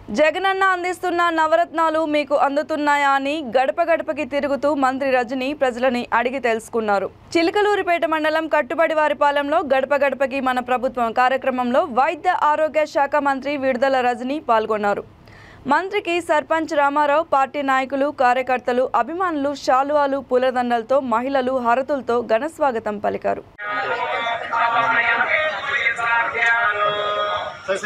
జగనన్న అందిస్తున్న నవరత్నాలు మీకు అందుతున్నాయా అని గడప గడపకి తిరుగుతూ మంత్రి రజని ప్రజలని అడిగి తెలుసుకున్నారు. చిలకలూరిపేట మండలం కట్టుబడివారిపాలెంలో గడప గడపకి మన ప్రభుత్వం కార్యక్రమంలో వైద్య ఆరోగ్య శాఖ మంత్రి విడుదల రజని పాల్గొన్నారు. మంత్రికి సర్పంచ్ రామారావు, పార్టీ నాయకులు, కార్యకర్తలు, అభిమానులు శాలువాలు, పూలదండలతో, మహిళలు హారతులతో ఘన స్వాగతం పలికారు. సరే